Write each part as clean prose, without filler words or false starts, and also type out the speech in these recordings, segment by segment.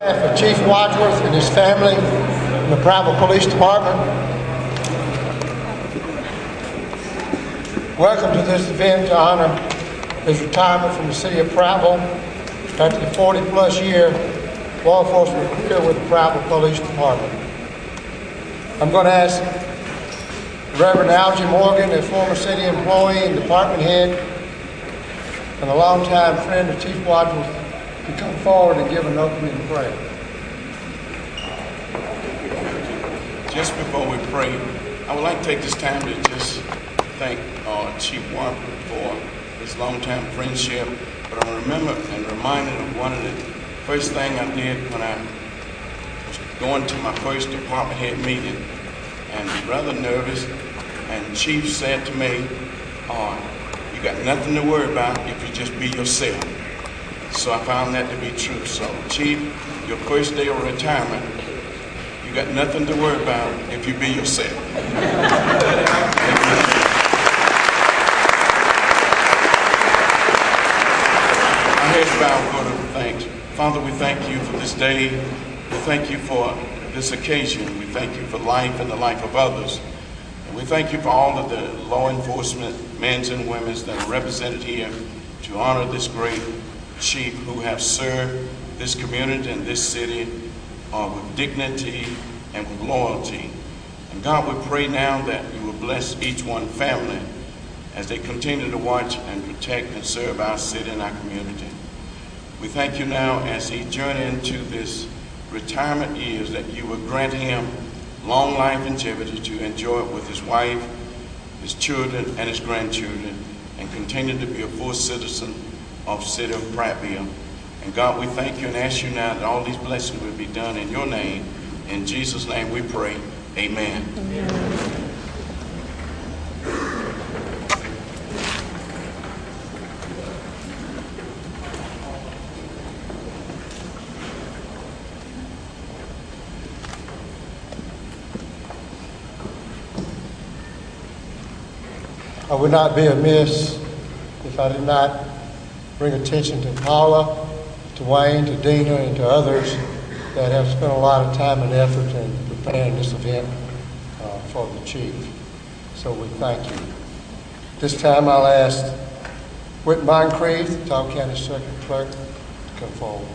For Chief Wadsworth and his family in the Prattville Police Department, welcome to this event to honor his retirement from the city of Prattville after the 40-plus year law enforcement career with the Prattville Police Department. I'm going to ask Reverend Algie Morgan, a former city employee and department head and a longtime friend of Chief Wadsworth, to come forward and give an opening prayer. Just before we pray, I would like to take this time to just thank Chief Wadsworth for his longtime friendship. But I remember and reminded of one of the first things I did when I was going to my first department head meeting, and rather nervous. And Chief said to me, "You got nothing to worry about if you just be yourself." So I found that to be true. So, Chief, your first day of retirement, you got nothing to worry about if you be yourself. Our heads bowed, go to thanks. Father, we thank you for this day. We thank you for this occasion. We thank you for life and the life of others. And we thank you for all of the law enforcement men and women that are represented here to honor this great Chief who have served this community and this city with dignity and with loyalty. And God, we pray now that you will bless each one family as they continue to watch and protect and serve our city and our community. We thank you now as he journey into this retirement years, that you will grant him long life and longevity to enjoy it with his wife, his children, and his grandchildren, and continue to be a full citizen of the city of Prattville. And God, we thank you and ask you now that all these blessings will be done in your name. In Jesus' name we pray. Amen. Amen. I would not be amiss if I did not bring attention to Paula, to Wayne, to Dina, and to others that have spent a lot of time and effort in preparing this event for the Chief. So we thank you. This time I'll ask Whit Moncrief, the Talbot County Circuit Clerk, to come forward.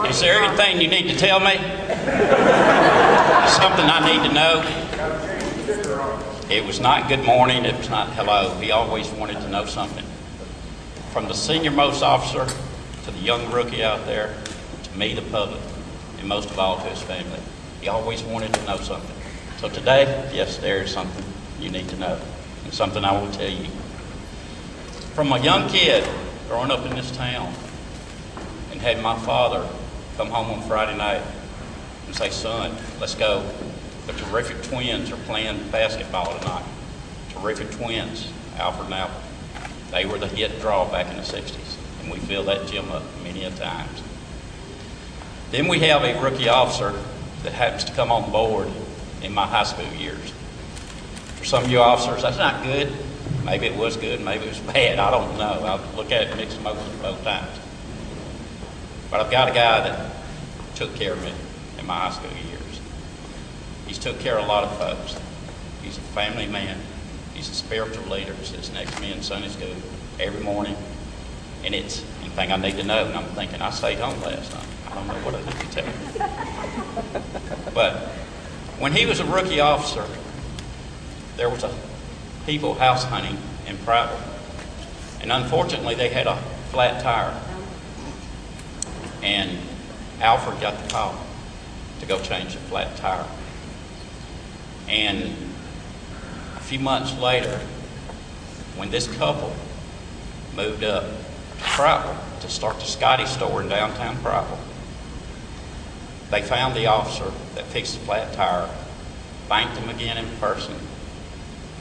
Is there anything you need to tell me? Something I need to know? It was not good morning, it was not hello. He always wanted to know something. From the senior most officer to the young rookie out there, to me, the public, and most of all to his family. He always wanted to know something. So today, yes, there is something you need to know, and something I will tell you. From a young kid growing up in this town, and had my father come home on Friday night and say, "Son, let's go. The terrific twins are playing basketball tonight." Terrific twins, Alfred and Alfred. They were the hit draw back in the 60s, and we filled that gym up many a times. Then we have a rookie officer that happens to come on board in my high school years. For some of you officers, that's not good. Maybe it was good, maybe it was bad, I don't know. I'll look at it mixed emotions both times. But I've got a guy that took care of me in my high school years. He's took care of a lot of folks. He's a family man. He's a spiritual leader. He sits next to me in Sunday school every morning. And it's anything I need to know. And I'm thinking, I stayed home last night. I don't know what I need to tell you. But when he was a rookie officer, there was a people house hunting in Prattville. And unfortunately, they had a flat tire. And Alfred got the call to go change the flat tire. And a few months later, when this couple moved up to Prattville to start the Scotty store in downtown Prattville, they found the officer that fixed the flat tire, thanked him again in person,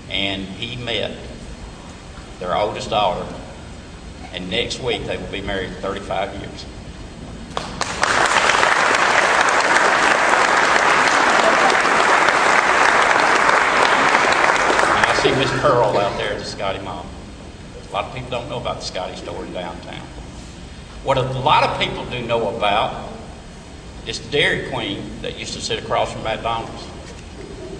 and he met their oldest daughter And next week they will be married 35 years. And I see Miss Pearl out there at the Scotty Mall. A lot of people don't know about the Scotty store in downtown. What a lot of people do know about is the Dairy Queen that used to sit across from McDonald's.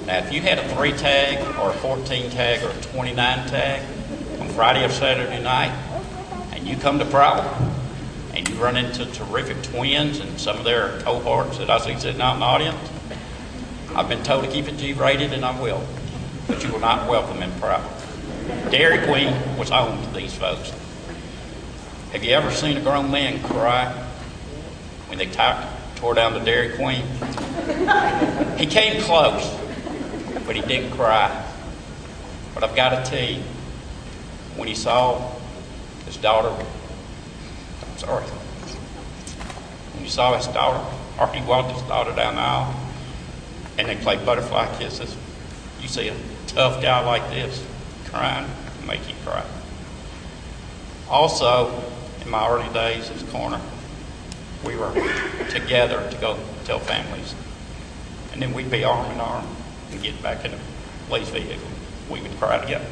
Now, if you had a 3 tag or a 14 tag or a 29 tag on Friday or Saturday night, and you come to Prattville and you run into terrific twins and some of their cohorts that I see sitting out in the audience, I've been told to keep it G-rated, and I will. But you were not welcome in Prattville. Dairy Queen was home to these folks. Have you ever seen a grown man cry when they tore down the Dairy Queen? He came close, but he didn't cry. But I've got to tell you, when he saw his daughter, when he saw his daughter, or he walked his daughter down the aisle, and they played butterfly kisses, you see a tough guy like this crying to make you cry. Also, in my early days as coroner, we were together to go tell families. And then we'd be arm in arm and get back in the police vehicle. We would cry together.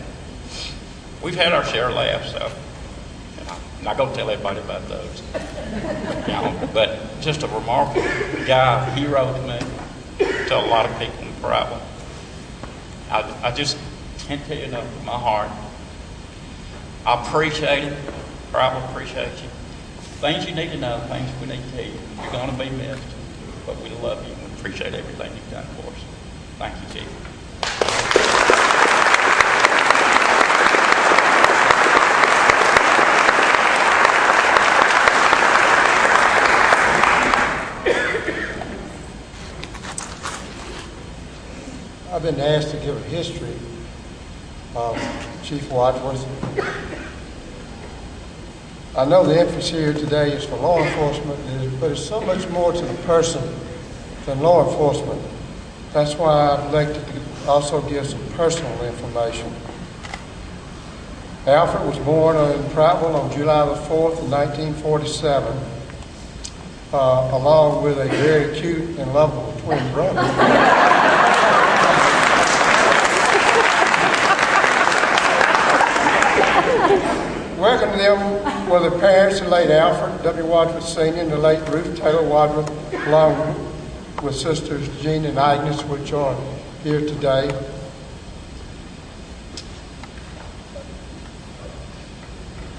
We've had our share of laughs, so I'm not going to tell everybody about those. You know, but just a remarkable guy, a hero to me, to a lot of people in Prattville. I just can't tell you enough from my heart. I appreciate it. Prattville appreciates you. Things you need to know, things we need to tell you. You're going to be missed, but we love you and we appreciate everything you've done for us. Thank you, Chief. I've been asked to give a history of Chief Wadsworth. I know the emphasis here today is for law enforcement, but it's so much more to the person than law enforcement. That's why I've elected to also give some personal information. Alfred was born in Prattville on July the 4th of 1947, along with a very cute and lovable twin brother. Welcome to them were the parents of the late Alfred W. Wadsworth Sr. and the late Ruth Taylor Wadsworth, along with sisters Jean and Agnes, which are here today.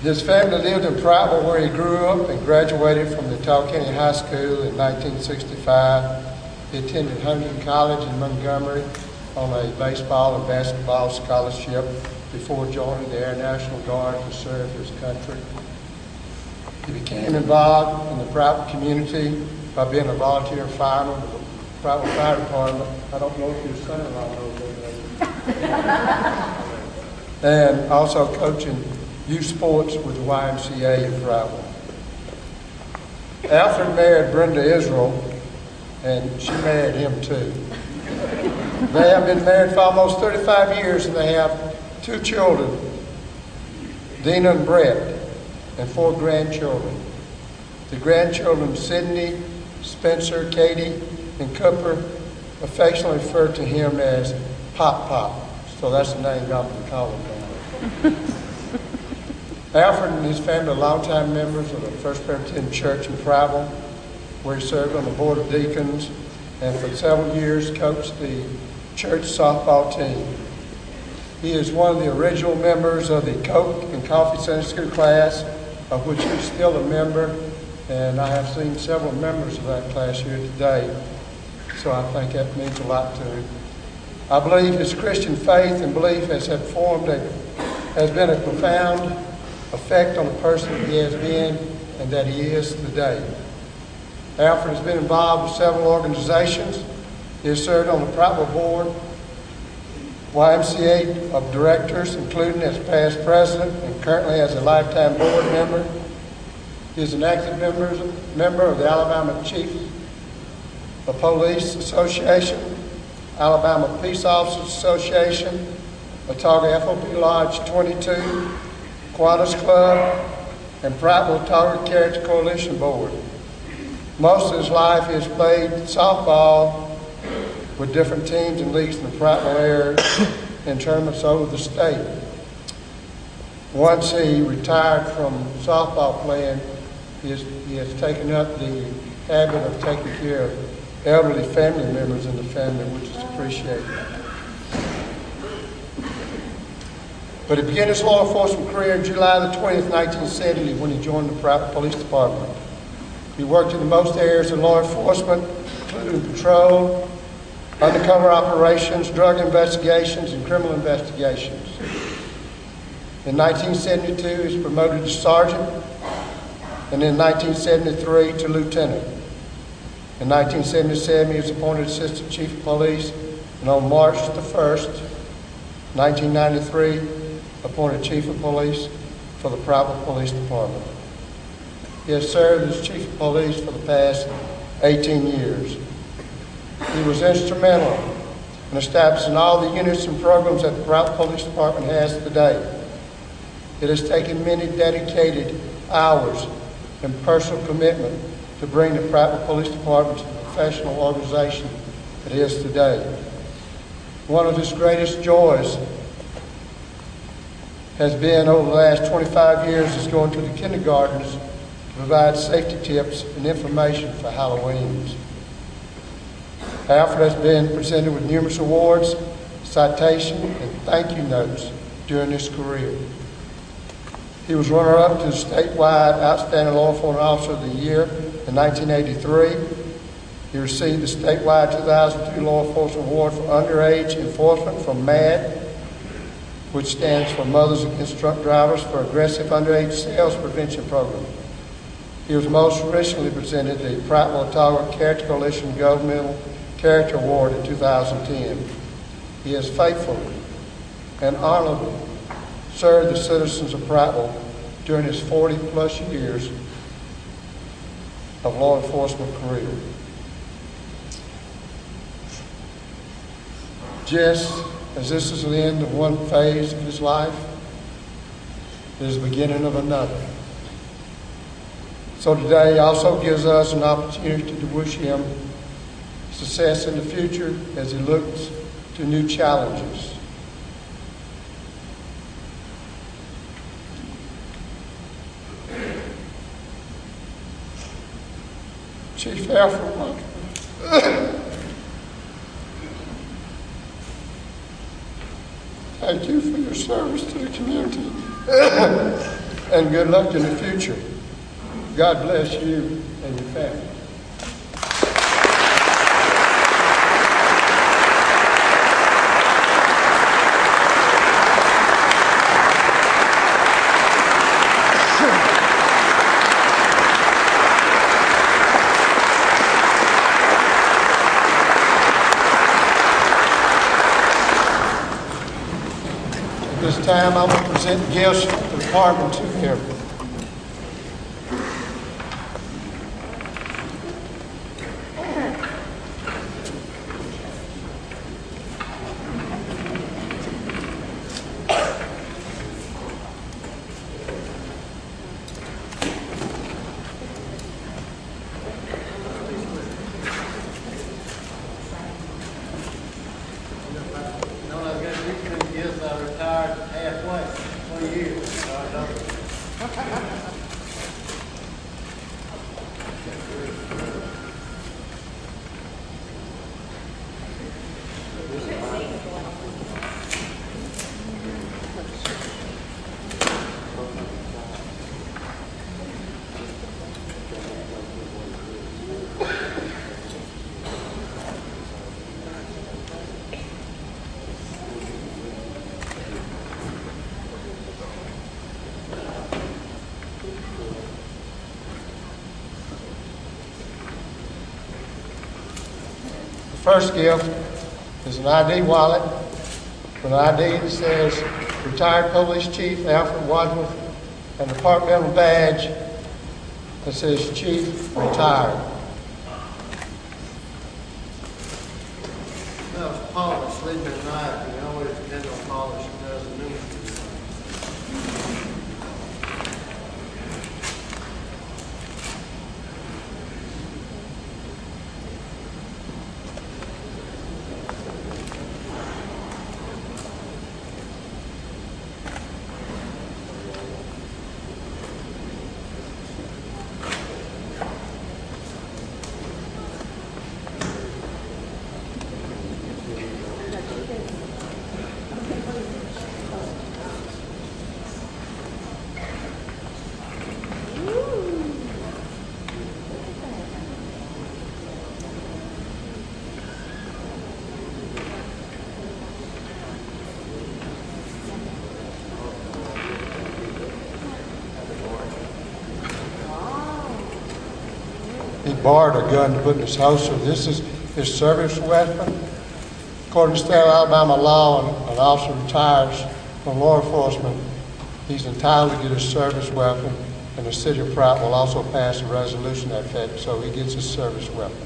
His family lived in Prattville, where he grew up and graduated from the Talkeetna High School in 1965. He attended Huntington College in Montgomery on a baseball and basketball scholarship before joining the Air National Guard to serve his country. He became involved in the Prattville community by being a volunteer fireman with the Prattville Fire Department. I don't know if your son-in-law knows that. And also coaching youth sports with the YMCA in Prattville. Alfred married Brenda Israel, and she married him too. They have been married for almost 35 years, and they have 2 children, Dina and Brett, and 4 grandchildren. The grandchildren, Sydney, Spencer, Katie, and Cooper, affectionately refer to him as Pop Pop. So that's the name God can call him now. Alfred and his family are longtime members of the First Presbyterian Church in Prattville, where he served on the Board of Deacons and for several years coached the church softball team. He is one of the original members of the Coke and Coffee Sunday School class, of which he's still a member, and I have seen several members of that class here today, so I think that means a lot to him. I believe his Christian faith and belief has been a profound effect on the person he has been and that he is today. Alfred has been involved with several organizations. He has served on the Prattville Board, YMCA of Directors, including as past president and currently as a lifetime board member. He is an active member of the Alabama Chiefs of Police Association, Alabama Peace Officers Association, Watauga FOP Lodge 22, Kiwanis Club, and Prattville Target Character Coalition Board. Most of his life he has played softball with different teams and leagues in the Prattville area and tournaments over the state. Once he retired from softball playing, he has taken up the habit of taking care of elderly family members in the family, which is appreciated. But he began his law enforcement career in July the 20th, 1970, when he joined the Prattville Police Department. He worked in the most areas of law enforcement, including patrol, undercover operations, drug investigations, and criminal investigations. In 1972, he was promoted to sergeant, and in 1973 to lieutenant. In 1977, he was appointed assistant chief of police, and on March the 1st, 1993, appointed chief of police for the Prattville Police Department. He has served as chief of police for the past 18 years. He was instrumental in establishing all the units and programs that the Prattville Police Department has today. It has taken many dedicated hours and personal commitment to bring the Prattville Police Department to the professional organization it is today. One of his greatest joys has been over the last 25 years is going to the kindergartens to provide safety tips and information for Halloweens. Alfred has been presented with numerous awards, citation, and thank you notes during his career. He was runner-up to the statewide Outstanding Law Enforcement Officer of the Year in 1983. He received the statewide 2002 Law Enforcement Award for Underage Enforcement from MAD, which stands for Mothers Against Drunk Drivers for Aggressive Underage Sales Prevention Program. He was most recently presented the Prattville Target Character Coalition Governmental Character Award in 2010. He has faithfully and honorably served the citizens of Prattville during his 40-plus years of law enforcement career. Just as this is the end of one phase of his life, it is the beginning of another. So today also gives us an opportunity to wish him success in the future as he looks to new challenges. Chief Alfred Wadsworth, thank you for your service to the community and good luck in the future. God bless you and your family. This time I'm going to present gifts to the department to him. First gift is an ID wallet with an ID that says Retired Police Chief Alfred Wadsworth and a departmental badge that says Chief Retired. That was polish, sleeping at night. We always depend on polish. It does the new. he borrowed a gun to put in his holster. This is his service weapon. According to state of Alabama law, when an officer retires from law enforcement, he's entitled to get his service weapon, and the city of Prattville will also pass a resolution to that effect, so he gets his service weapon.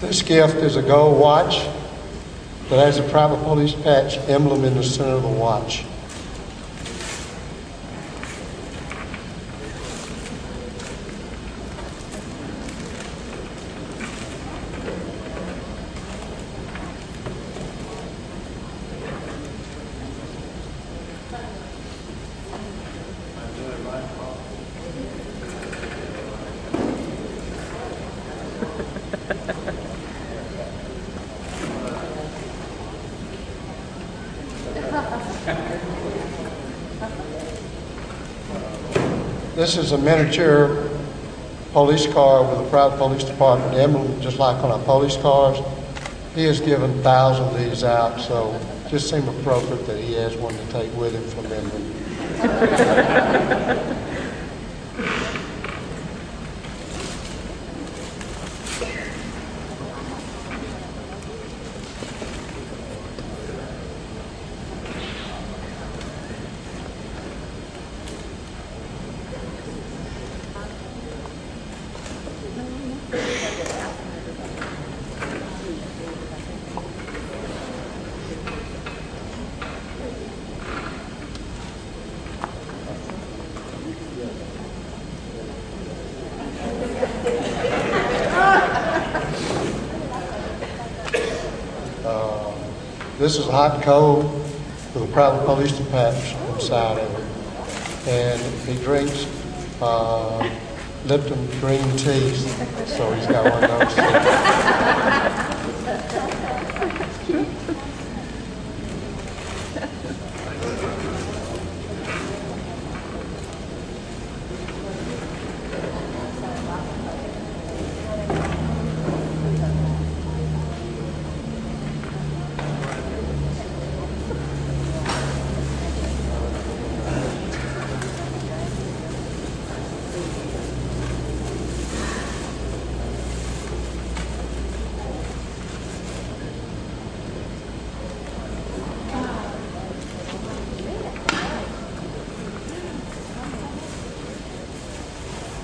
This gift is a gold watch that has a Prattville Police patch emblem in the center of the watch. This is a miniature police car with the Prattville Police Department emblem, just like on our police cars. He has given thousands of these out, so it just seemed appropriate that he has one to take with him for memory. This is hot and cold with a Prattville Police Department inside of it. And he drinks Lipton green tea, so he's got one of those too.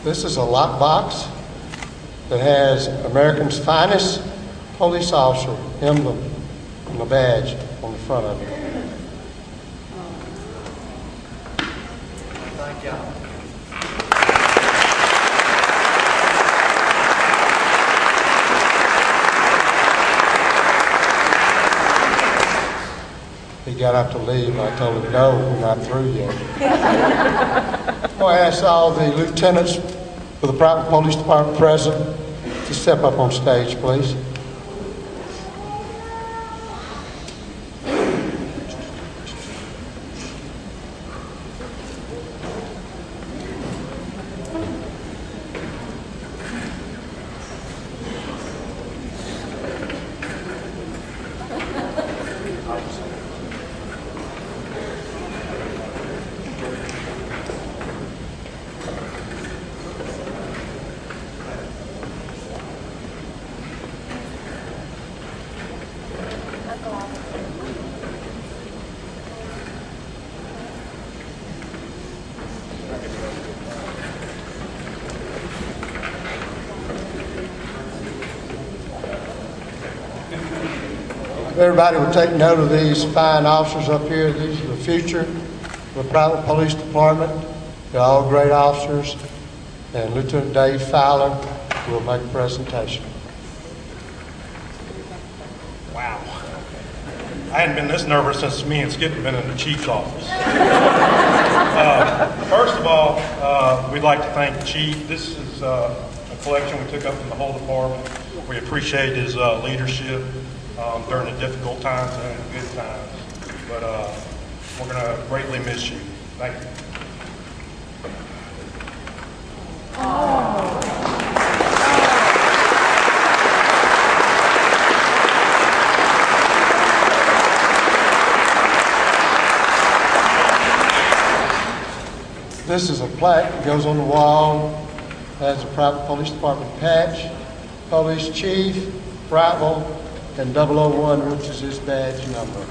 This is a lockbox that has America's finest police officer emblem and a badge on the front of it. Thank y'all. He got up to leave. I told him, no, we're not through yet. I'm going to ask all the lieutenants for the Prattville Police Department present to step up on stage, please. Everybody will take note of these fine officers up here. These are the future of the Prattville Police Department. They're all great officers. And Lieutenant Dave Fowler will make a presentation. Wow. I hadn't been this nervous since me and Skip have been in the chief's office. First of all, we'd like to thank the chief. This is a collection we took up from the whole department. We appreciate his leadership during the difficult times and the good times. But we're going to greatly miss you. Thank you. This is a plaque that goes on the wall, has a Prattville Police Department patch, Police Chief, Prattville, and 001, which is his badge number.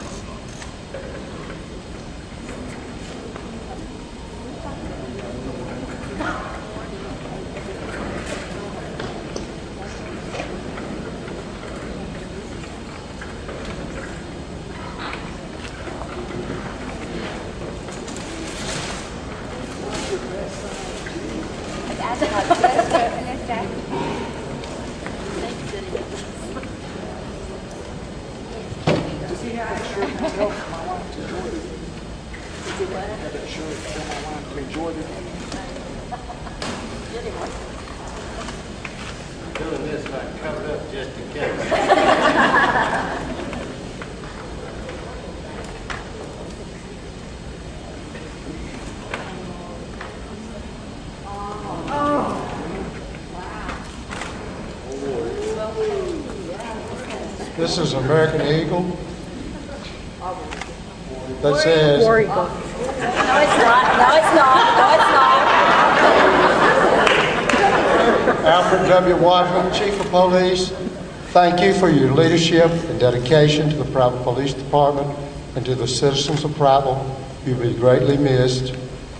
Doing this like covered up just in case. This is American Eagle that says, War Eagle. No, it's not. No, it's not. No, it's not. Alfred W. Wadsworth, Chief of Police, thank you for your leadership and dedication to the Prattville Police Department and to the citizens of Prattville. You'll be greatly missed.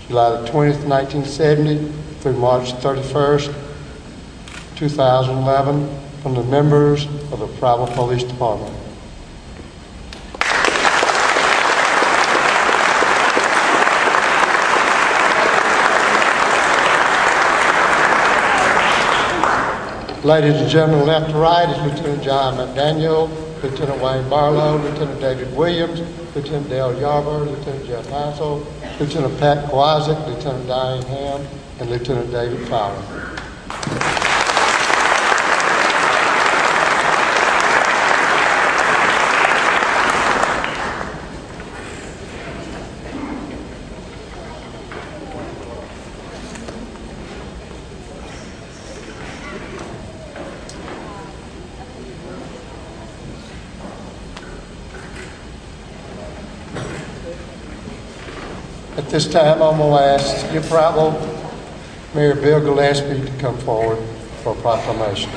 July the 20th, 1970 through March 31st, 2011, from the members of the Prattville Police Department. Ladies and gentlemen, left to right is Lieutenant John McDaniel, Lieutenant Wayne Barlow, Lieutenant David Williams, Lieutenant Dale Yarber, Lieutenant Jeff Hassel, Lieutenant Pat Kowalczyk, Lieutenant Diane Ham, and Lieutenant David Fowler. At this time, I'm going to ask City of Prattville Mayor Bill Gillespie to come forward for a proclamation.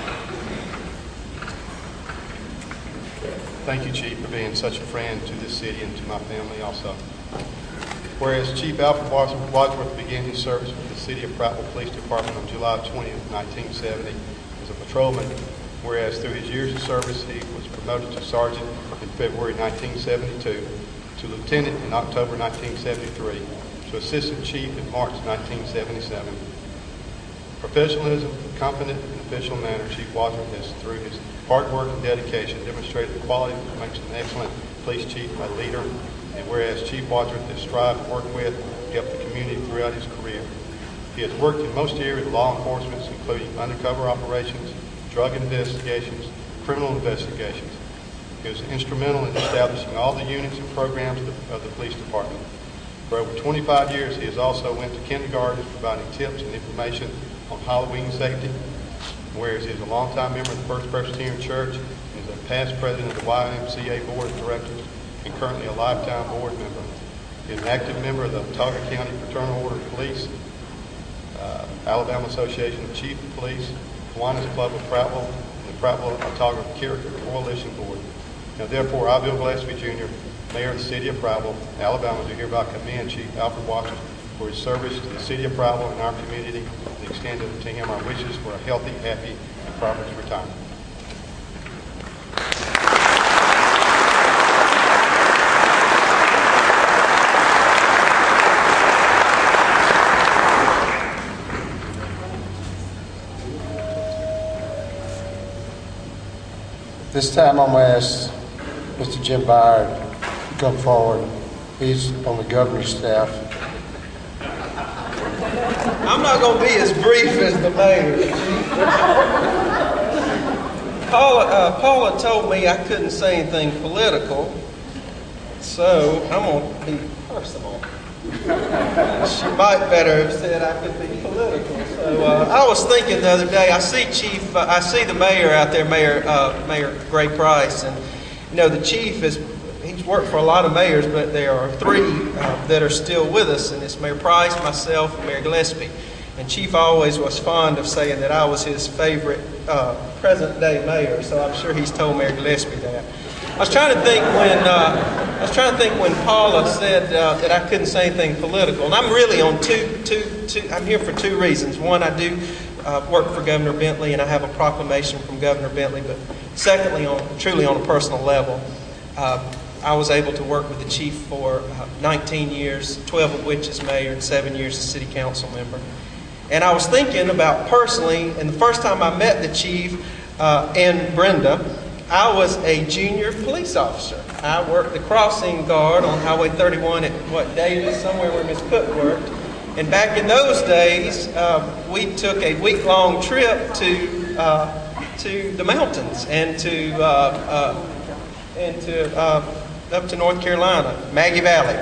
Thank you, Chief, for being such a friend to this city and to my family also. Whereas Chief Alfred Wadsworth began his service with the City of Prattville Police Department on July 20th, 1970 as a patrolman, whereas through his years of service he was promoted to sergeant in February 1972, to lieutenant in October 1973, to assistant chief in March 1977. Professionalism, confident and official manner, Chief Wadsworth has, through his hard work and dedication, demonstrated the quality that makes an excellent police chief, a leader, and whereas Chief Wadsworth has strived to work with and help the community throughout his career. He has worked in most areas of law enforcement, including undercover operations, drug investigations, criminal investigations. He was instrumental in establishing all the units and programs of the police department. For over 25 years, he has also went to kindergartens providing tips and information on Halloween safety. Whereas he is a longtime member of the First Presbyterian Church and is a past president of the YMCA Board of Directors and currently a lifetime board member. He is an active member of the Watauga County Fraternal Order of Police, Alabama Association of Chief of Police, Kiwanis Club of Prattville, and the Prattville Watauga Character Coalition Board. Now, therefore, I, Bill Gillespie, Jr., Mayor of the City of Prattville, Alabama, do hereby commend Chief Alfred Wadsworth for his service to the City of Prattville and our community, and extend to him our wishes for a healthy, happy, and prosperous retirement. This time I'm going to ask Mr. Jim Byard to come forward. He's on the governor's staff. I'm not going to be as brief as the mayor. Paula told me I couldn't say anything political, so I'm going to be personal. She might better have said I could be political. So I was thinking the other day, I see the mayor out there, Mayor Gray Price, and you know the chief he's Chief worked for a lot of mayors, but there are three that are still with us, and it's Mayor Price, myself, and Mayor Gillespie. And Chief always was fond of saying that I was his favorite present-day mayor, so I'm sure he's told Mayor Gillespie that. I was trying to think when Paula said that I couldn't say anything political, and I'm really on I'm here for two reasons. One, I do work for Governor Bentley, and I have a proclamation from Governor Bentley. But secondly, truly on a personal level, I was able to work with the chief for 19 years, 12 of which as mayor, and 7 years as city council member. And I was thinking about personally, and the first time I met the chief and Brenda, I was a junior police officer. I worked the crossing guard on Highway 31 at Davis, somewhere where Miss Cook worked. And back in those days, we took a week-long trip to the mountains and up to North Carolina, Maggie Valley.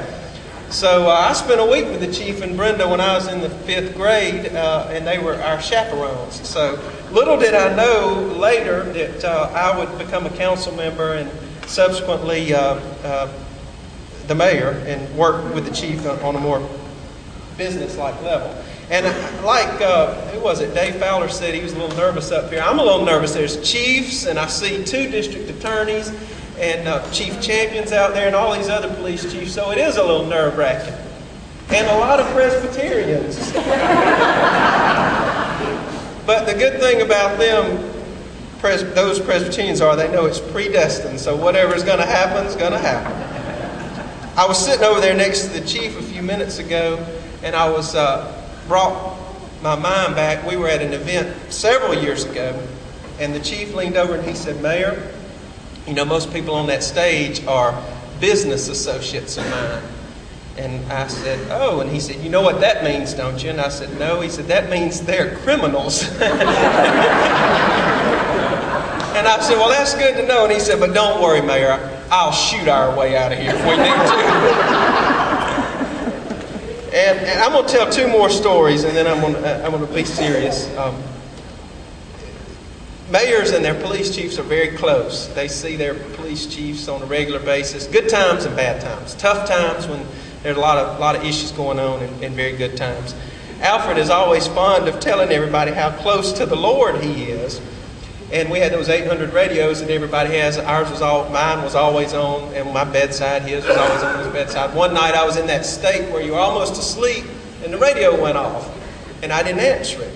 So I spent a week with the chief and Brenda when I was in the 5th grade, and they were our chaperones. So little did I know later that I would become a council member and subsequently the mayor and work with the chief on a more business-like level. And like, who was it? Dave Fowler said he was a little nervous up here. I'm a little nervous. There's chiefs, and I see 2 district attorneys, and chief champions out there, and all these other police chiefs. So it is a little nerve-wracking. And a lot of Presbyterians. But the good thing about them, those Presbyterians are, they know it's predestined. So whatever's going to happen is going to happen. I was sitting over there next to the chief a few minutes ago, and I was brought my mind back. We were at an event several years ago, and the chief leaned over and he said, "Mayor, you know, most people on that stage are business associates of mine." And I said, "Oh," and he said, "You know what that means, don't you?" And I said, "No." He said, "That means they're criminals." And I said, "Well, that's good to know." And he said, "But don't worry, Mayor, I'll shoot our way out of here if we need to." And I'm going to tell 2 more stories, and then I'm going to be serious. Mayors and their police chiefs are very close. They see their police chiefs on a regular basis. Good times and bad times. Tough times when there's a lot of issues going on, and very good times. Alfred is always fond of telling everybody how close to the Lord he is. And we had those 800 radios that everybody has. Mine was always on, and my bedside, his was always on his bedside. One night I was in that state where you were almost asleep, and the radio went off, and I didn't answer it.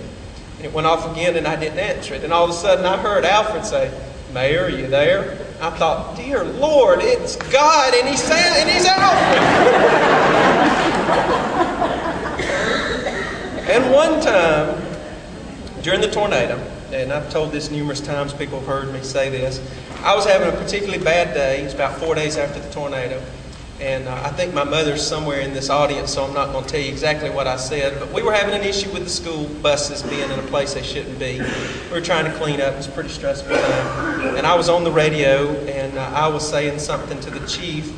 And it went off again, and I didn't answer it. And all of a sudden I heard Alfred say, "Mayor, are you there?" I thought, dear Lord, it's God, and he's Alfred. And one time, during the tornado, and I've told this numerous times, people have heard me say this, I was having a particularly bad day. It was about 4 days after the tornado. And I think my mother's somewhere in this audience, so I'm not going to tell you exactly what I said. But we were having an issue with the school buses being in a place they shouldn't be. We were trying to clean up. It was a pretty stressful time. And I was on the radio, and I was saying something to the chief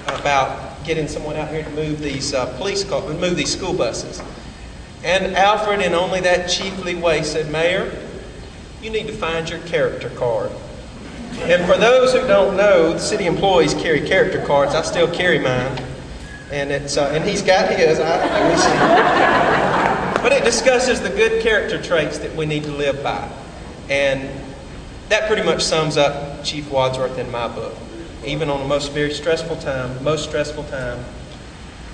about getting someone out here to move these move these school buses. And Alfred, in only that chiefly way, said, "Mayor, you need to find your character card." And for those who don't know, the city employees carry character cards. I still carry mine, and he's got his. But it discusses the good character traits that we need to live by, and that pretty much sums up Chief Wadsworth in my book. Even on the most stressful time,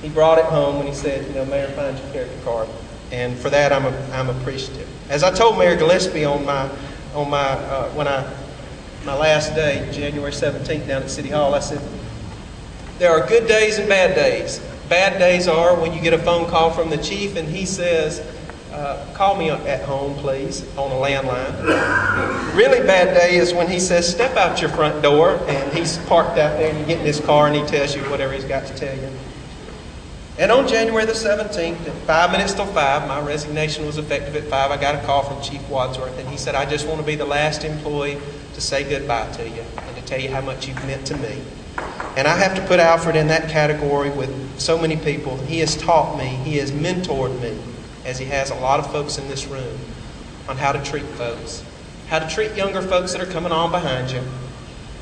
he brought it home when he said, "You know, Mayor, find your character card," and for that I'm appreciative. As I told Mayor Gillespie on my last day, January 17th, down at City Hall, I said, there are good days and bad days. Bad days are when you get a phone call from the chief and he says, "Call me at home, please," on a landline. Really bad day is when he says, "Step out your front door," and he's parked out there and you get in his car and he tells you whatever he's got to tell you. And on January the 17th, at 5 minutes till 5, my resignation was effective at 5, I got a call from Chief Wadsworth, and he said, "I just want to be the last employee to say goodbye to you and to tell you how much you've meant to me." And I have to put Alfred in that category with so many people. He has taught me, he has mentored me, as he has a lot of folks in this room, on how to treat folks, how to treat younger folks that are coming on behind you,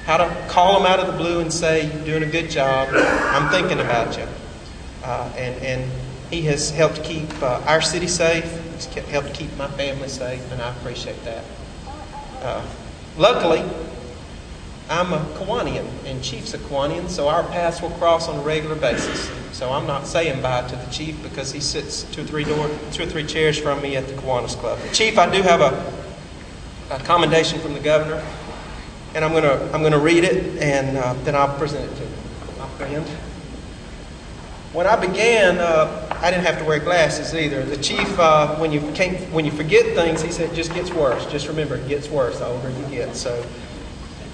how to call them out of the blue and say, "You're doing a good job. I'm thinking about you." And he has helped keep our city safe. He's helped keep my family safe, and I appreciate that. Luckily, I'm a Kiwanian, and Chief's a Kiwanian, so our paths will cross on a regular basis. So I'm not saying bye to the Chief because he sits two or three chairs from me at the Kiwanis Club. Chief, I do have a commendation from the governor, and I'm gonna read it, and then I'll present it to my friend. When I began, I didn't have to wear glasses either. The Chief, when you forget things, he said, it just gets worse. Just remember, it gets worse the older you get. So it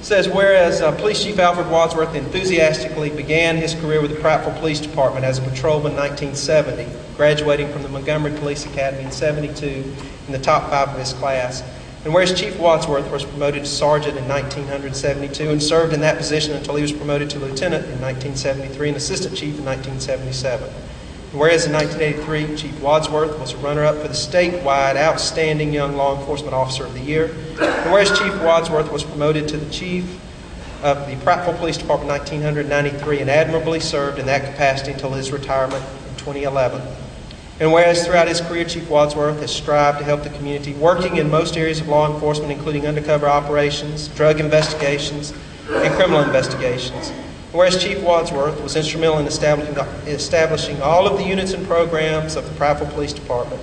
says, whereas Police Chief Alfred Wadsworth enthusiastically began his career with the Prattville Police Department as a patrolman in 1970, graduating from the Montgomery Police Academy in 72 in the top 5 of his class. And whereas Chief Wadsworth was promoted to sergeant in 1972 and served in that position until he was promoted to lieutenant in 1973 and assistant chief in 1977. And whereas in 1983, Chief Wadsworth was a runner-up for the statewide Outstanding Young Law Enforcement Officer of the Year. And whereas Chief Wadsworth was promoted to the chief of the Prattville Police Department in 1993 and admirably served in that capacity until his retirement in 2011. And whereas throughout his career, Chief Wadsworth has strived to help the community, working in most areas of law enforcement, including undercover operations, drug investigations, and criminal investigations. And whereas Chief Wadsworth was instrumental in establishing all of the units and programs of the Prattville Police Department.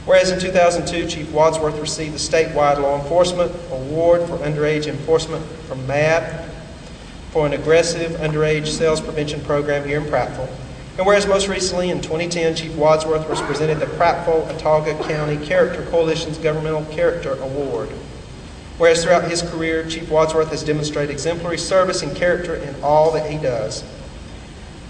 Whereas in 2002, Chief Wadsworth received the statewide Law Enforcement Award for Underage Enforcement from MAD for an aggressive underage sales prevention program here in Prattville. And whereas most recently in 2010, Chief Wadsworth was presented the Prattville-Autauga County Character Coalition's Governmental Character Award. Whereas throughout his career, Chief Wadsworth has demonstrated exemplary service and character in all that he does.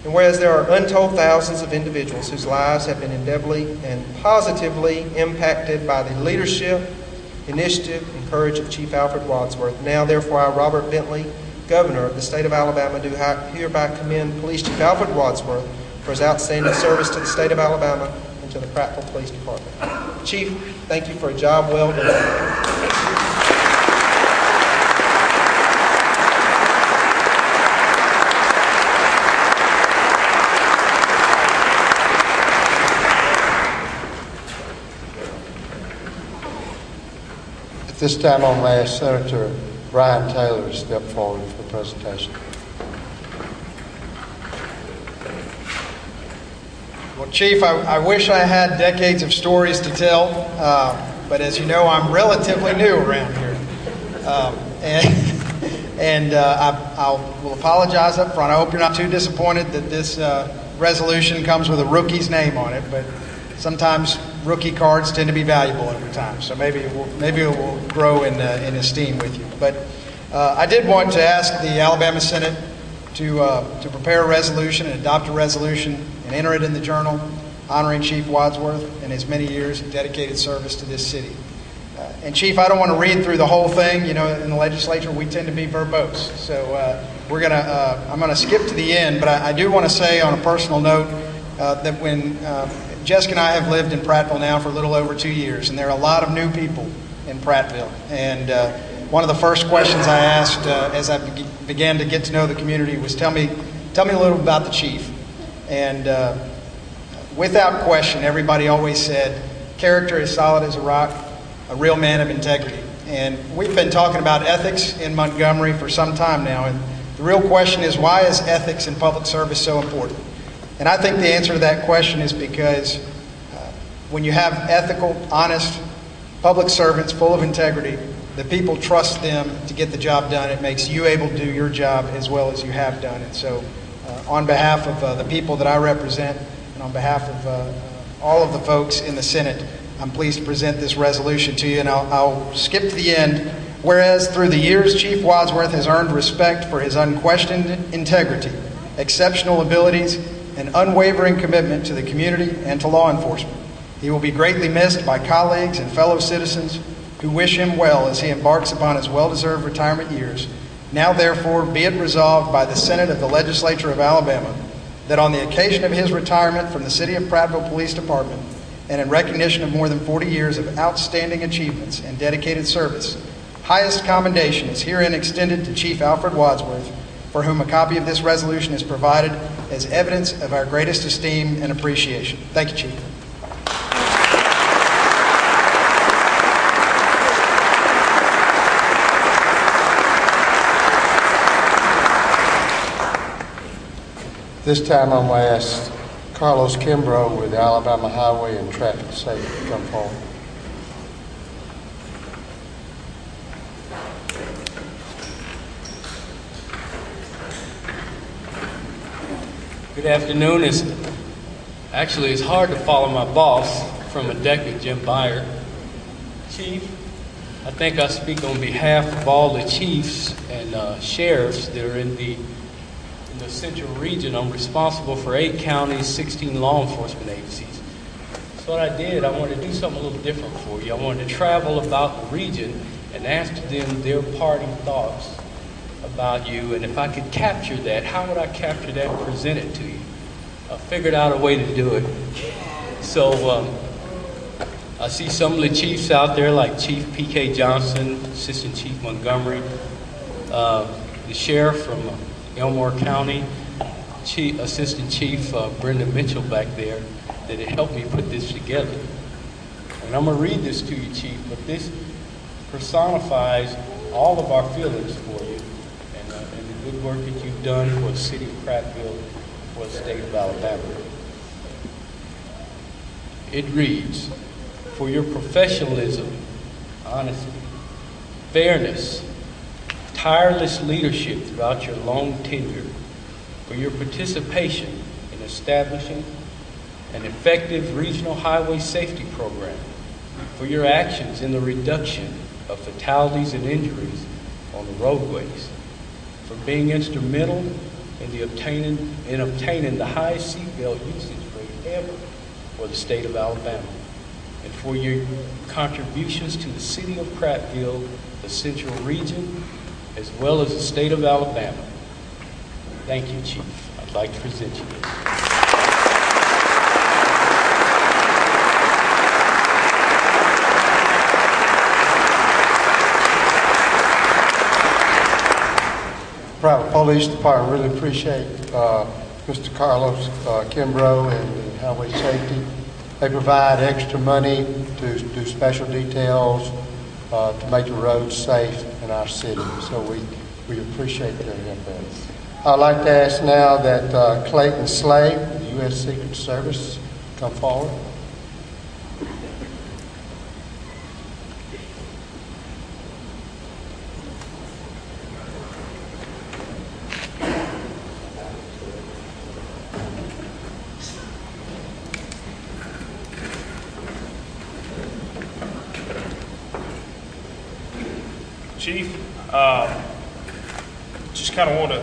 And whereas there are untold thousands of individuals whose lives have been indelibly and positively impacted by the leadership, initiative, and courage of Chief Alfred Wadsworth, now therefore I, Robert Bentley, Governor of the state of Alabama, do hereby commend Police Chief Alfred Wadsworth for his outstanding service to the state of Alabama and to the Prattville Police Department. Chief, thank you for a job well done. At this time, I'm going to ask Senator Brian Taylor to step forward for the presentation. Well, Chief, I wish I had decades of stories to tell, but as you know, I'm relatively new around here. I will apologize up front. I hope you're not too disappointed that this resolution comes with a rookie's name on it, but sometimes rookie cards tend to be valuable over time, so maybe it will grow in esteem with you. But I did want to ask the Alabama Senate to prepare a resolution and adopt a resolution and enter it in the Journal, honoring Chief Wadsworth and his many years of dedicated service to this city. And Chief, I don't want to read through the whole thing. You know, in the legislature, we tend to be verbose. So I'm going to skip to the end, but I do want to say on a personal note that when Jessica and I have lived in Prattville now for a little over 2 years, and there are a lot of new people in Prattville. And one of the first questions I asked as I began to get to know the community was, tell me a little about the Chief. And without question, everybody always said, character as solid as a rock, a real man of integrity. And we've been talking about ethics in Montgomery for some time now, and the real question is, why is ethics in public service so important? And I think the answer to that question is because when you have ethical, honest public servants full of integrity, the people trust them to get the job done. It makes you able to do your job as well as you have done. And so on behalf of the people that I represent and on behalf of all of the folks in the Senate, I'm pleased to present this resolution to you, and I'll skip to the end. Whereas through the years, Chief Wadsworth has earned respect for his unquestioned integrity, exceptional abilities, and unwavering commitment to the community and to law enforcement. He will be greatly missed by colleagues and fellow citizens who wish him well as he embarks upon his well-deserved retirement years. Now, therefore, be it resolved by the Senate of the Legislature of Alabama that on the occasion of his retirement from the City of Prattville Police Department, and in recognition of more than 40 years of outstanding achievements and dedicated service, highest commendation is herein extended to Chief Alfred Wadsworth, for whom a copy of this resolution is provided as evidence of our greatest esteem and appreciation. Thank you, Chief. This time I'm going to ask Carlos Kimbrough with the Alabama Highway and Traffic Safety to come forward. Good afternoon. It's hard to follow my boss from a decade, Jim Byer. Chief, I think I speak on behalf of all the chiefs and sheriffs that are in the central region. I'm responsible for 8 counties, 16 law enforcement agencies. So what I did, I wanted to do something a little different for you. I wanted to travel about the region and ask them their parting thoughts about you, and if I could capture that, how would I capture that and present it to you? I figured out a way to do it. So I see some of the chiefs out there, like Chief P.K. Johnson, Assistant Chief Montgomery, the sheriff from Elmore County, Assistant Chief Brenda Mitchell back there, that had helped me put this together. And I'm going to read this to you, Chief, but this personifies all of our feelings for you and the good work that you've done for the city of Prattville, for the state of Alabama. It reads, for your professionalism, honesty, fairness, tireless leadership throughout your long tenure, for your participation in establishing an effective regional highway safety program, for your actions in the reduction of fatalities and injuries on the roadways, for being instrumental in obtaining the highest seatbelt usage rate ever for the state of Alabama, and for your contributions to the city of Prattville, the central region, as well as the state of Alabama. Thank you, Chief. I'd like to present you this. Prattville Police Department really appreciate Mr. Carlos Kimbrough and the Highway Safety. They provide extra money to do special details to make the roads safe in our city. So we appreciate their help. I'd like to ask now that Clayton Slade, the U.S. Secret Service, come forward. Chief, just kind of want to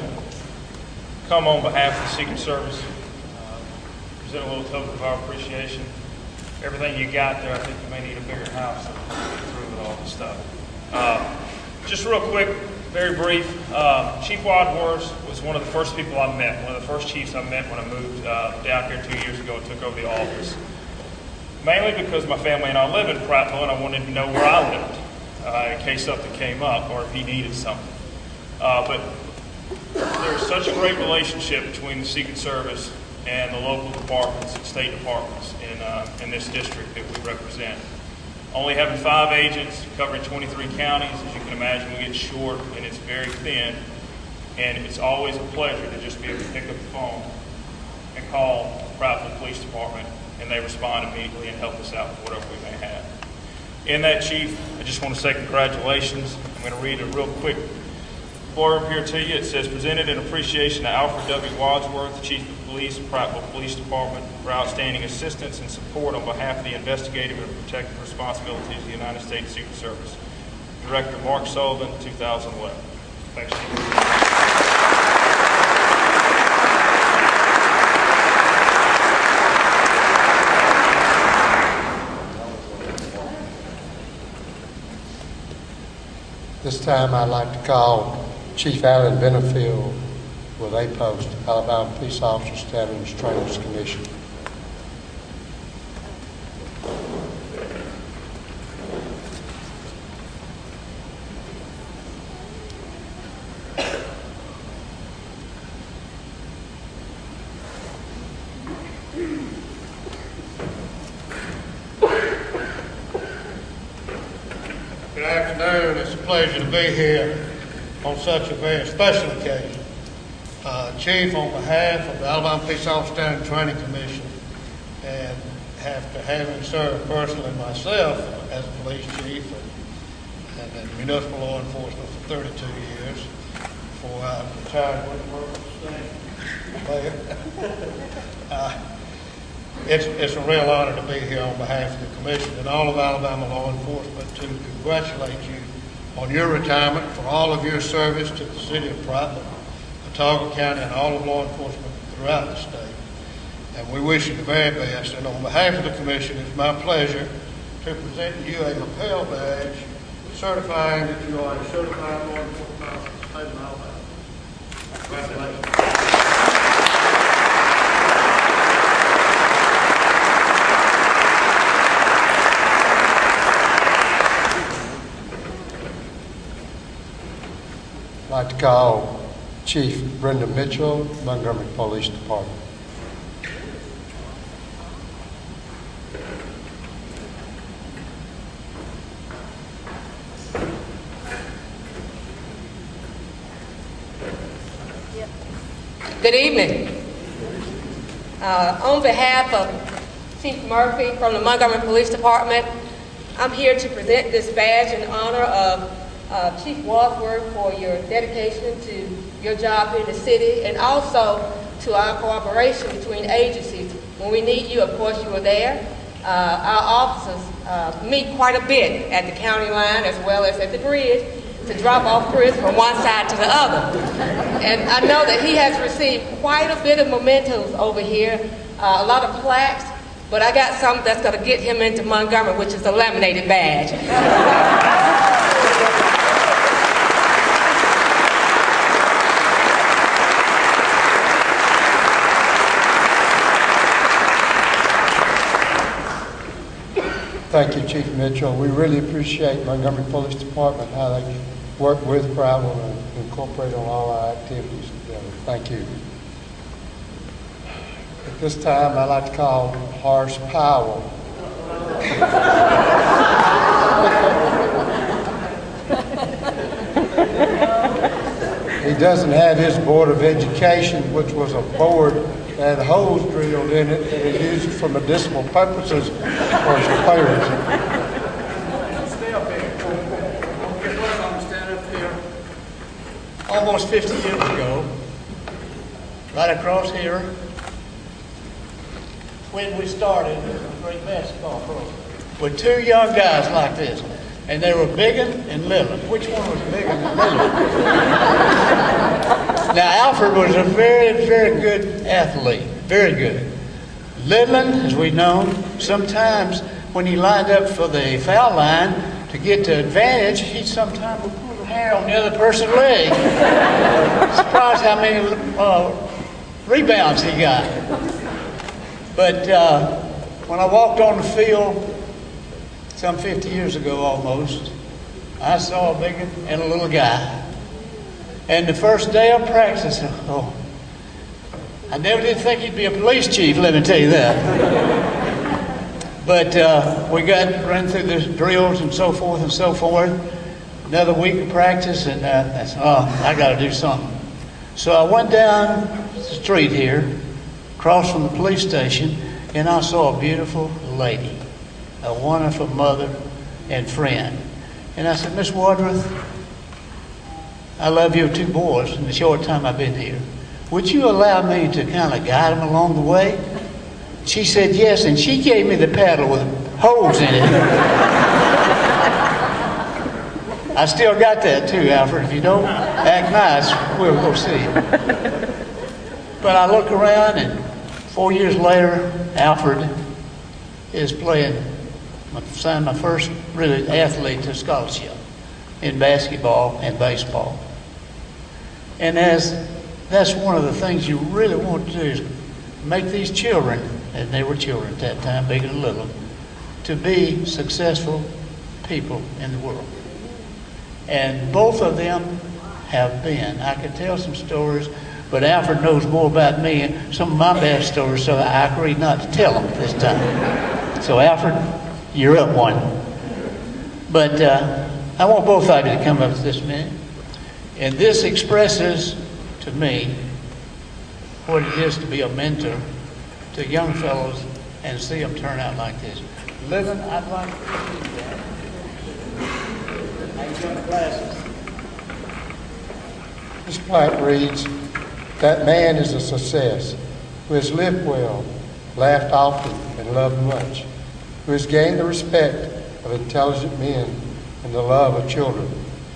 come on behalf of the Secret Service, present a little token of our appreciation. Everything you got there, I think you may need a bigger house to get through with all this stuff. Just real quick, very brief, Chief Wadsworth was one of the first people I met, one of the first chiefs I met when I moved down here 2 years ago and took over the office. Mainly because my family and I live in Prattville and I wanted to know where I lived. In case something came up or if he needed something. But there's such a great relationship between the Secret Service and the local departments and state departments in this district that we represent. Only having 5 agents covering 23 counties, as you can imagine, we get short and it's very thin. And it's always a pleasure to just be able to pick up the phone and call the Prattville Police Department, and they respond immediately and help us out with whatever we may have. In that, Chief, I just want to say congratulations. I'm going to read a real quick blurb here to you. It says, presented in appreciation to Alfred W. Wadsworth, Chief of Police, Prattville Police Department, for outstanding assistance and support on behalf of the investigative and protective responsibilities of the United States Secret Service. Director Mark Sullivan, 2011. Thanks, Chief. This time I'd like to call Chief Allen Benefield with a post, Alabama Police Officer Standards Trainers Commission. pleasure to be here on such a very special occasion. Chief, on behalf of the Alabama Police Officer Standing Training Commission, and after having served personally myself as a police chief and in municipal law enforcement for 32 years, before I retired with it's a real honor to be here on behalf of the commission and all of Alabama law enforcement to congratulate you on your retirement, for all of your service to the city of Prattville, Watauga County, and all of law enforcement throughout the state. And we wish you the very best. And on behalf of the commission, it's my pleasure to present you a lapel badge certifying that you are a certified law enforcement officer of the state of Alabama. Congratulations. I'd like to call Chief Brenda Mitchell, Montgomery Police Department. Good evening. On behalf of Chief Murphy from the Montgomery Police Department, I'm here to present this badge in honor of Chief Wadsworth for your dedication to your job here in the city, and also to our cooperation between agencies. When we need you, of course, you are there. Our officers meet quite a bit at the county line as well as at the bridge to drop off goods from one side to the other. And I know that he has received quite a bit of mementos over here, a lot of plaques, but I got something that's going to get him into Montgomery, which is a laminated badge. Thank you, Chief Mitchell. We really appreciate Montgomery Police Department, how they work with Prattville and incorporate on all our activities together. Thank you. At this time, I'd like to call Horace Powell. He doesn't have his Board of Education, which was a board that had holes drilled in it that he used for medicinal purposes for his players. Stay up here. I'm standing up here. Almost 50 years ago, right across here, when we started a great basketball program, with two young guys like this, and they were Biggin and Little. Which one was Biggin and Little? Now, Alfred was a very, very good athlete, very good. Lidland, as we know, sometimes when he lined up for the foul line to get to advantage, he sometimes would pull the hair on the other person's leg. Surprised how many rebounds he got. But when I walked on the field some 50 years ago almost, I saw a big and a little guy. And the first day of practice, I never did think he'd be a police chief, let me tell you that. But we ran through the drills and so forth and so forth. Another week of practice, and I said, I got to do something. So I went down the street here, across from the police station, and I saw a beautiful lady, a wonderful mother and friend. And I said, Miss Wadsworth, I love your two boys in the short time I've been here. Would you allow me to kind of guide them along the way? She said yes, and she gave me the paddle with holes in it. I still got that too, Alfred. If you don't act nice, we'll go see you. But I look around, and 4 years later, Alfred is signed my first really athlete to scholarship in basketball and baseball. And that's one of the things you really want to do is make these children, and they were children at that time, big and little, to be successful people in the world. And both of them have been. I could tell some stories, but Alfred knows more about me and some of my best stories, so I agreed not to tell them this time. So Alfred, you're up one. But I want both of you to come up to this minute. And this expresses to me what it is to be a mentor to young fellows and see them turn out like this. Living, I'd like to see that. I got the glasses. This plaque reads, "That man is a success, who has lived well, laughed often, and loved much, who has gained the respect of intelligent men and the love of children,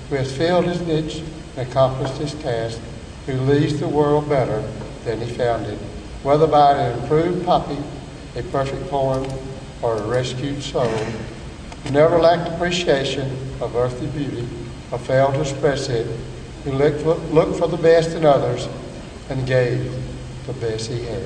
who has filled his niche and accomplished his task, who leaves the world better than he found it, whether by an improved copy, a perfect poem, or a rescued soul, who never lacked appreciation of earthly beauty or failed to express it, who looked for the best in others and gave the best he had."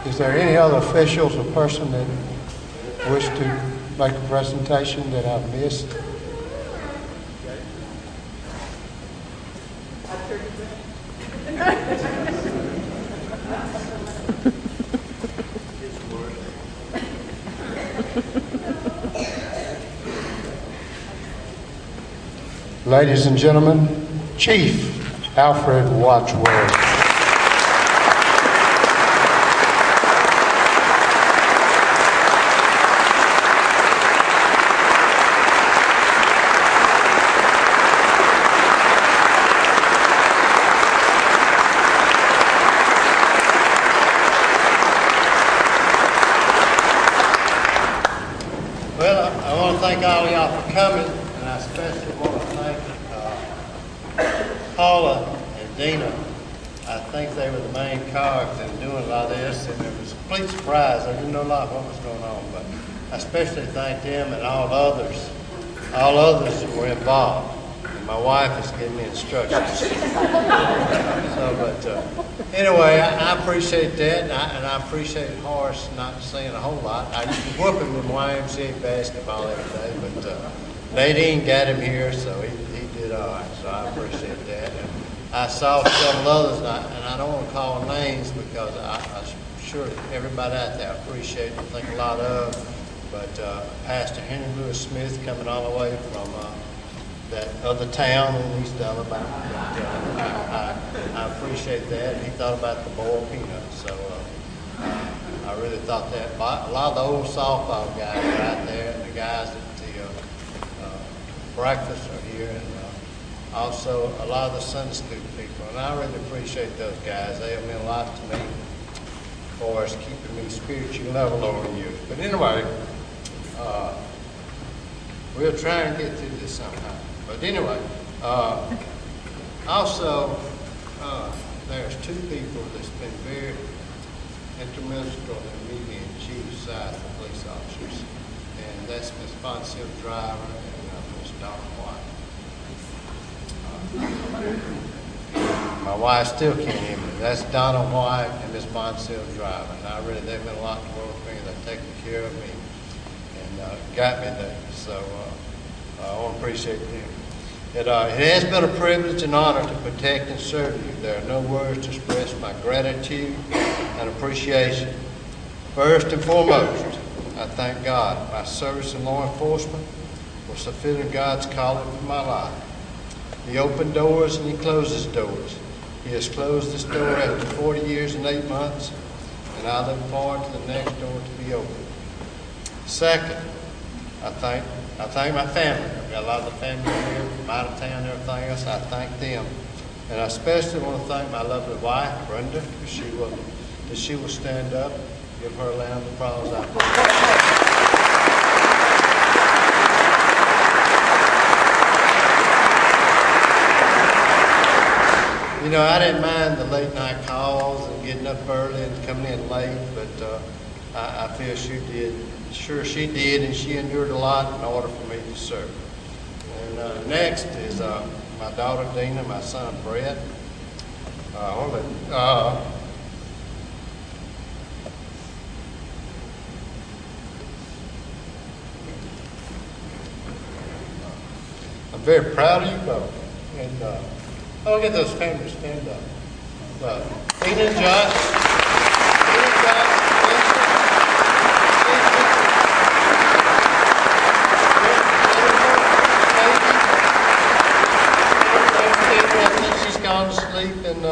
Is there any other officials or person that wish to make a presentation that I've missed? Ladies and gentlemen, Chief Alfred Wadsworth. Well, I want to thank all of y'all for coming, and I especially want to thank Paula and Dina. I think they were the main cogs in doing a lot of this, and it was a complete surprise. I didn't know a lot of what was going on, but I especially thank them and all others that were involved. And my wife is giving me instructions. Anyway, I appreciate that, and I appreciate Horace not saying a whole lot. I used to whoop him in YMCA basketball every day, but Nadine got him here, so he did all right, so I appreciate that. And I saw several others, and I don't want to call names because I'm sure everybody out there appreciate and think a lot of, but Pastor Henry Lewis Smith coming all the way from that other town in East Alabama. I appreciate that. He thought about the boiled peanuts, so I really thought that. A lot of the old softball guys are out there, and the guys at the breakfast are here, and also a lot of the Sunday school people, and I really appreciate those guys. They have meant a lot to me for us keeping me spiritually level over the years. But anyway, we'll try and get through this somehow. But anyway, also, there's two people that's been very instrumental in me being chief side of police officers, and that's Miss Bonsil Driver and Miss Donna White. My wife still can't hear me. That's Donna White and Miss Bonsil Driver, and they've been a lot to work with me. They've taken care of me and got me there. So I want to appreciate them. It has been a privilege and honor to protect and serve you. There are no words to express my gratitude and appreciation. First and foremost, I thank God. My service in law enforcement was fulfilling God's calling for my life. He opened doors and He closes doors. He has closed this door after 40 years and 8 months, and I look forward to the next door to be opened. Second, I thank my family. I've got a lot of the family here from out of town and everything else. I thank them. And I especially want to thank my lovely wife, Brenda, if she will stand up. Give her a round of applause out there. You know, I didn't mind the late night calls and getting up early and coming in late, but I feel she did. Sure she did, and she endured a lot in order for me to serve. And next is my daughter Dina, my son Brett. I'm very proud of you both. And I'll get those families stand up. Tina and Josh. She's gone to sleep, and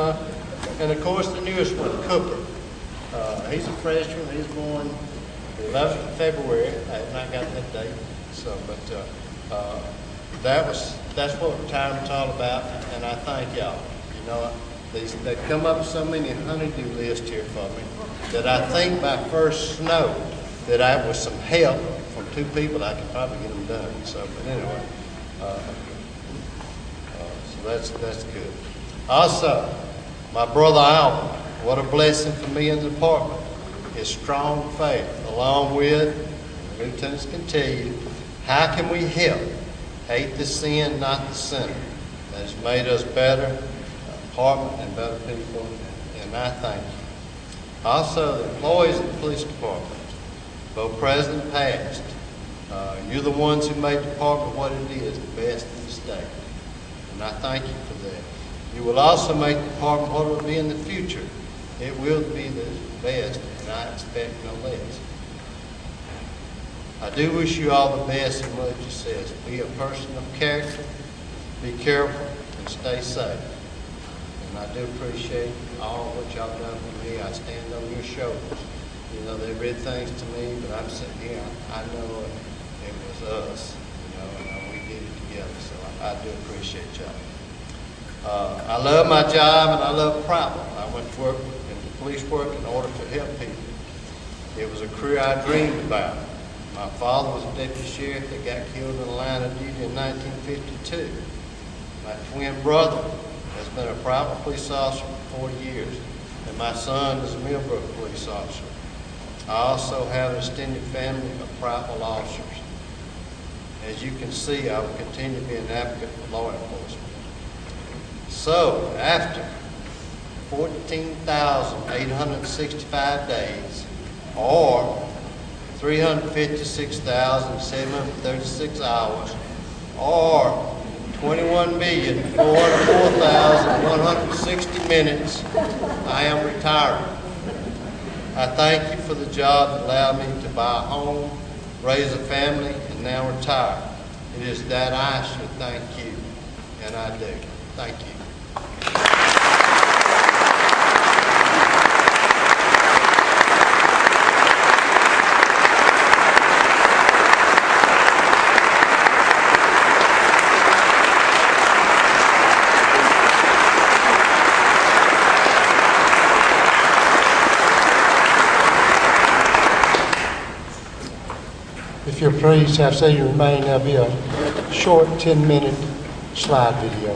of course the newest one, Cooper. He's a freshman. He's born the 11th of February. I have not got that date. So, but that's what retirement's all about, and I thank y'all. You know, they've come up with so many honey-do lists here for me that I think by first snow that I, with some help from 2 people, I can probably get them done. So, but anyway, so that's good. Also, my brother Alfred, what a blessing for me in the department. His strong faith, along with, the lieutenants can tell you, how can we help hate the sin, not the sinner? That has made us better department and better people, and I thank you. Also, the employees of the police department, both present and past, you're the ones who made the department what it is, the best in the state. And I thank you for that. You will also make the department what it will be in the future. It will be the best, and I expect no less. I do wish you all the best in what you says. Be a person of character, be careful, and stay safe. And I do appreciate all what y'all done for me. I stand on your shoulders. You know, they read things to me, but I'm sitting here, I know it was us, you know, and we did it together. So I do appreciate y'all. I love my job, and I love Prattville. I went to work into police work in order to help people. It was a career I dreamed about. My father was a deputy sheriff that got killed in the line of duty in 1952. My twin brother has been a Prattville police officer for 40 years, and my son is a Millbrook police officer. I also have an extended family of Prattville officers. As you can see, I will continue to be an advocate for law enforcement. So, after 14,865 days, or 356,736 hours, or 21,404,160 minutes, I am retiring. I thank you for the job that allowed me to buy a home, raise a family, and now retire. It is that I should thank you, and I do. Thank you. If you're pleased, have say you remain, there'll be a short 10-minute slide video.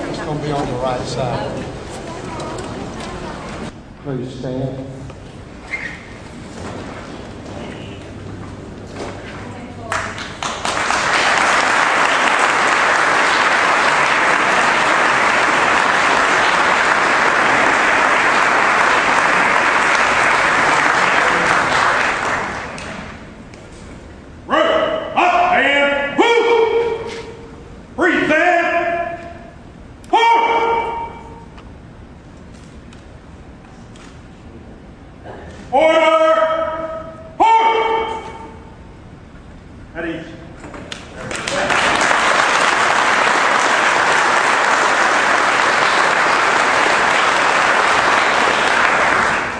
It's going to be on the right side. Please stand.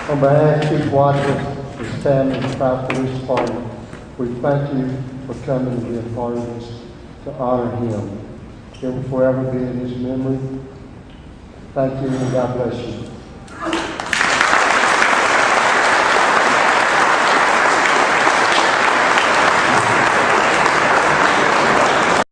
On behalf of Chief Wadsworth, his family, and the Prattville Police Department, we thank you for coming and being part of this to honor him. It will forever be in his memory. Thank you, and God bless you.